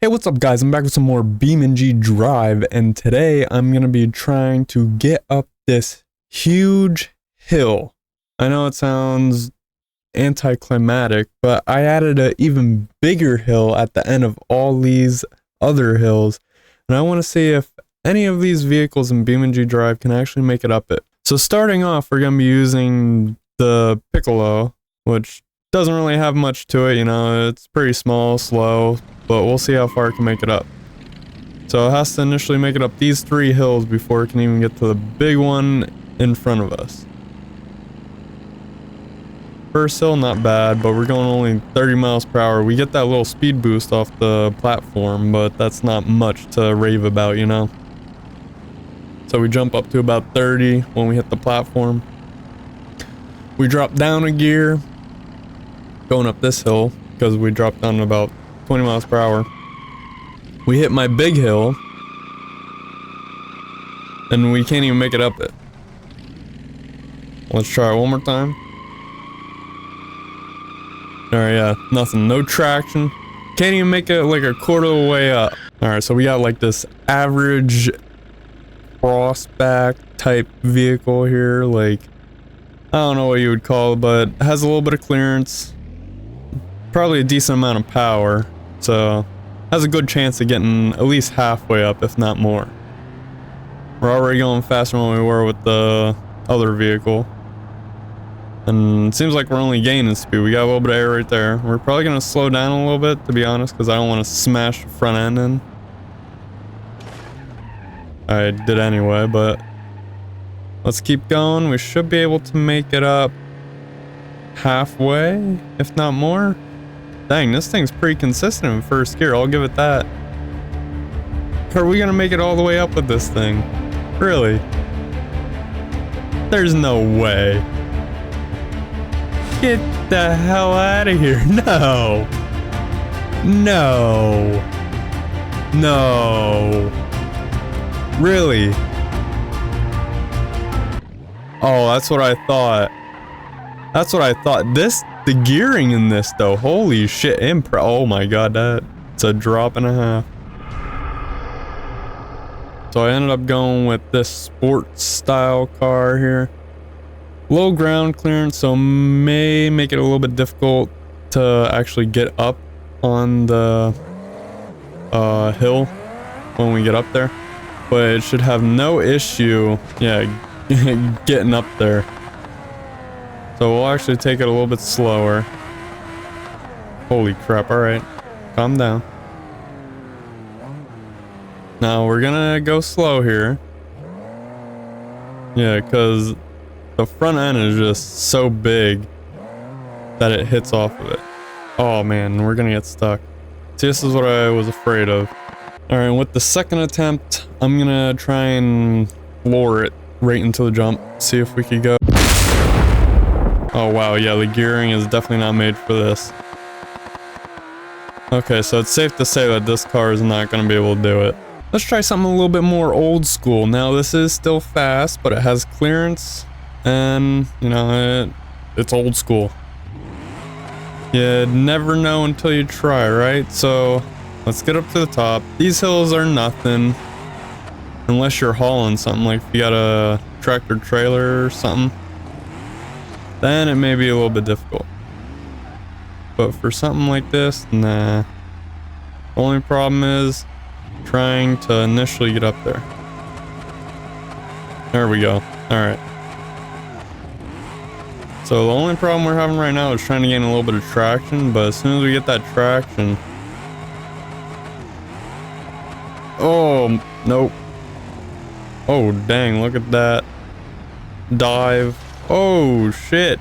Hey, what's up guys? I'm back with some more BeamNG Drive, and today I'm going to be trying to get up this huge hill. I know it sounds anticlimactic, but I added an even bigger hill at the end of all these other hills, and I want to see if any of these vehicles in BeamNG Drive can actually make it up it. So starting off, we're going to be using the Piccolo, which doesn't really have much to it, you know, it's pretty small, slow, but we'll see how far it can make it up. So it has to initially make it up these 3 hills before it can even get to the big one in front of us. First hill, not bad, but we're going only 30 miles per hour. We get that little speed boost off the platform, but that's not much to rave about, you know. So we jump up to about 30 when we hit the platform. We drop down a gear going up this hill because we dropped down about 20 miles per hour. We hit my big hill and we can't even make it up it. Let's try it one more time. Alright, yeah, nothing, no traction. Can't even make it like a quarter of the way up. Alright, so we got like this average crossback type vehicle here, like I don't know what you would call it, but it has a little bit of clearance, probably a decent amount of power, so has a good chance of getting at least halfway up, if not more. We're already going faster than we were with the other vehicle, and it seems like we're only gaining speed. We got a little bit of air right there. We're probably going to slow down a little bit, to be honest, because I don't want to smash the front end in. I did anyway, but let's keep going. We should be able to make it up halfway, if not more. Dang, this thing's pretty consistent in first gear, I'll give it that. Are we gonna make it all the way up with this thing? Really? There's no way. Get the hell out of here. No. No. No. Really? Oh, that's what I thought. That's what I thought. The gearing in this though, holy shit, oh my god, that's a drop and a half. So I ended up going with this sports style car here. Low ground clearance, so may make it a little bit difficult to actually get up on the hill when we get up there. But it should have no issue, yeah, getting up there. So we'll actually take it a little bit slower. Holy crap, alright. Calm down. Now we're gonna go slow here. Yeah, because the front end is just so big that it hits off of it. Oh man, we're gonna get stuck. See, this is what I was afraid of. Alright, with the second attempt, I'm gonna try and floor it right into the jump. See if we could go. Oh wow, yeah, the gearing is definitely not made for this. Okay, so it's safe to say that this car is not going to be able to do it. Let's try something a little bit more old school. Now this is still fast, but it has clearance, and you know, it's old school. You never know until you try, right? So let's get up to the top. These hills are nothing unless you're hauling something, like if you got a tractor trailer or something. Then it may be a little bit difficult. But for something like this, nah. The only problem is trying to initially get up there. There we go. Alright. So the only problem we're having right now is trying to gain a little bit of traction, but as soon as we get that traction... Oh, nope. Oh, dang, look at that. Dive. Oh shit,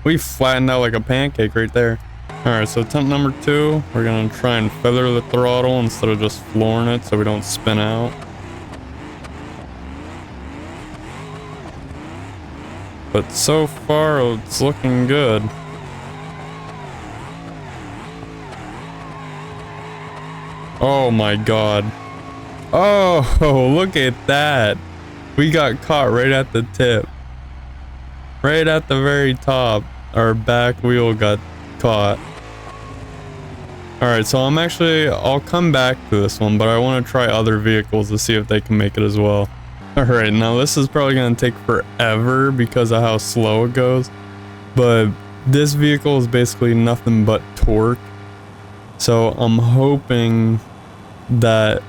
we flattened out like a pancake right there. Alright, so attempt number 2, we're gonna try and feather the throttle instead of just flooring it so we don't spin out. But so far it's looking good. Oh my god. Oh, look at that. We got caught right at the tip. Right at the very top, our back wheel got caught. Alright, so I'll come back to this one, but I want to try other vehicles to see if they can make it as well. Alright, now this is probably going to take forever because of how slow it goes. But this vehicle is basically nothing but torque. So I'm hoping that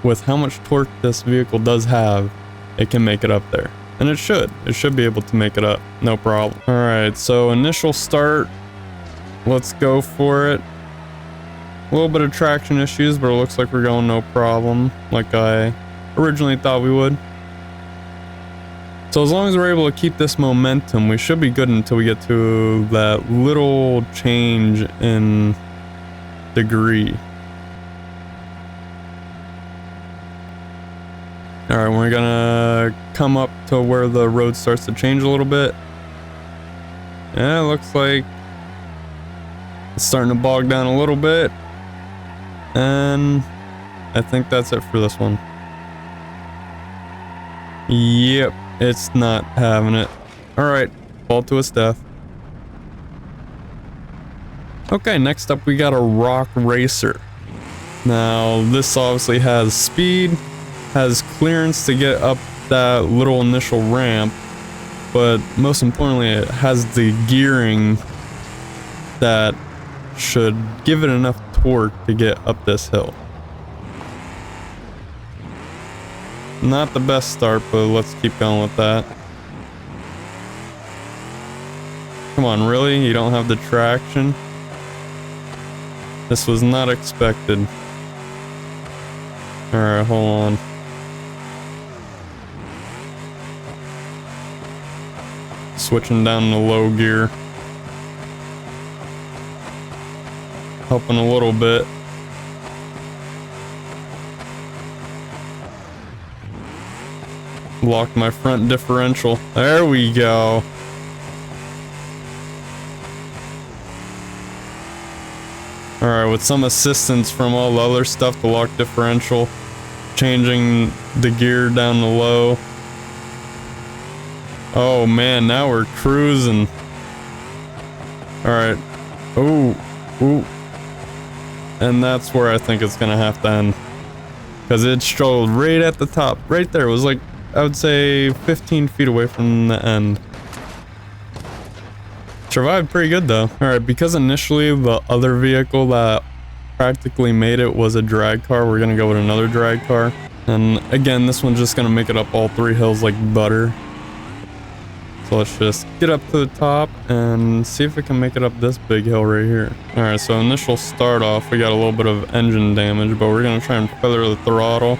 with how much torque this vehicle does have, it can make it up there. And it should. It should be able to make it up. No problem. Alright, so initial start. Let's go for it. A little bit of traction issues, but it looks like we're going no problem, like I originally thought we would. So as long as we're able to keep this momentum, we should be good until we get to that little change in degree. Alright, we're gonna come up to where the road starts to change a little bit. Yeah, it looks like it's starting to bog down a little bit. And I think that's it for this one. Yep, it's not having it. Alright, fall to its death. Okay, next up we got a rock racer. Now, this obviously has speed, has clearance to get up that little initial ramp, but most importantly, it has the gearing that should give it enough torque to get up this hill. Not the best start, but let's keep going with that. Come on, really? You don't have the traction? This was not expected. Alright, hold on. Switching down to low gear. Helping a little bit. Locked my front differential. There we go. Alright, with some assistance from all the other stuff, the lock differential, changing the gear down to low. Oh man, now we're cruising. Alright. Ooh. Ooh. And that's where I think it's gonna have to end. Because it struggled right at the top. Right there. It was like, I would say 15 feet away from the end. Survived pretty good though. Alright, because initially the other vehicle that practically made it was a drag car, we're gonna go with another drag car. And again, this one's just gonna make it up all three hills like butter. So let's just get up to the top and see if we can make it up this big hill right here. Alright, so initial start off, we got a little bit of engine damage, but we're gonna try and feather the throttle.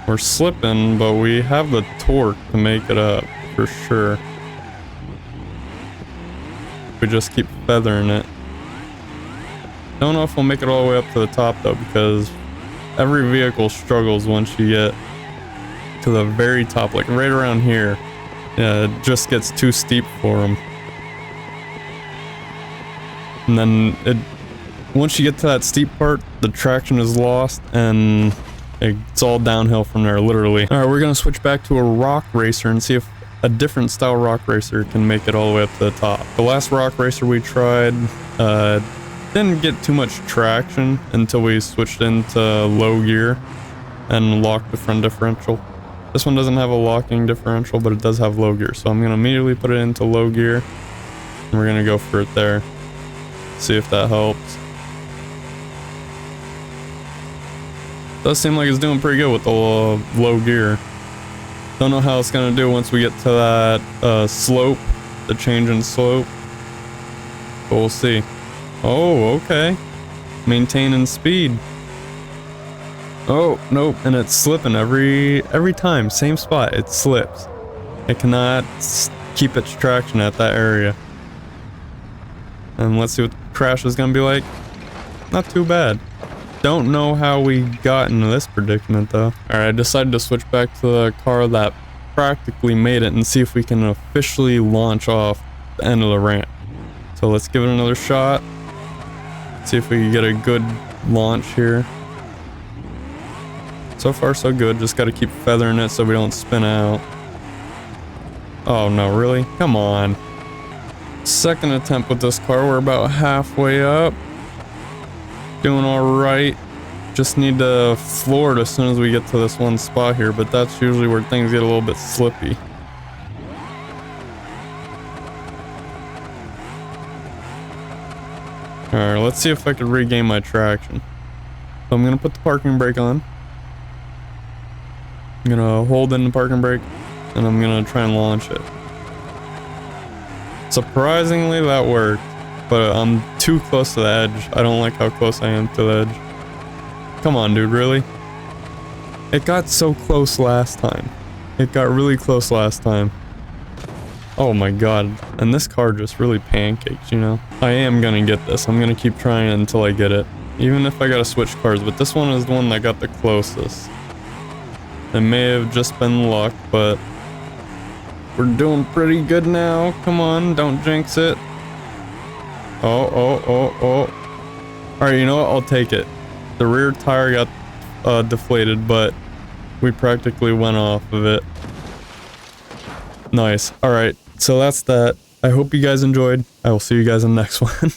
We're slipping, but we have the torque to make it up, for sure. We just keep feathering it. Don't know if we'll make it all the way up to the top though, because every vehicle struggles once you get to the very top, like right around here. Yeah, it just gets too steep for them. And then once you get to that steep part, the traction is lost and it's all downhill from there, literally. Alright, we're gonna switch back to a rock racer and see if a different style rock racer can make it all the way up to the top. The last rock racer we tried didn't get too much traction until we switched into low gear and locked the front differential. This one doesn't have a locking differential, but it does have low gear, so I'm gonna immediately put it into low gear and we're gonna go for it there. See if that helps. Does seem like it's doing pretty good with the low gear. Don't know how it's gonna do once we get to that slope, the change in slope, but we'll see. Oh, okay. Maintaining speed. Oh, nope, and it's slipping every time, same spot, it slips. It cannot keep its traction at that area. And let's see what the crash is gonna be like. Not too bad. Don't know how we got into this predicament though. Alright, I decided to switch back to the car that practically made it and see if we can officially launch off the end of the ramp. So let's give it another shot. See if we can get a good launch here. So far so good, just gotta keep feathering it so we don't spin out. Oh no, really? Come on. Second attempt with this car. We're about halfway up. Doing alright. Just need to floor it as soon as we get to this one spot here, but that's usually where things get a little bit slippy. Alright, let's see if I can regain my traction. So I'm gonna put the parking brake on. I'm gonna hold in the parking brake, and I'm gonna try and launch it. Surprisingly, that worked, but I'm too close to the edge. I don't like how close I am to the edge. Come on, dude, really? It got so close last time. It got really close last time. Oh my god, and this car just really pancakes, you know? I am gonna get this. I'm gonna keep trying until I get it. Even if I gotta switch cars, but this one is the one that got the closest. It may have just been luck, but we're doing pretty good now. Come on, don't jinx it. Oh. Alright, you know what? I'll take it. The rear tire got deflated, but we practically went off of it. Nice. Alright, so that's that. I hope you guys enjoyed. I will see you guys in the next one.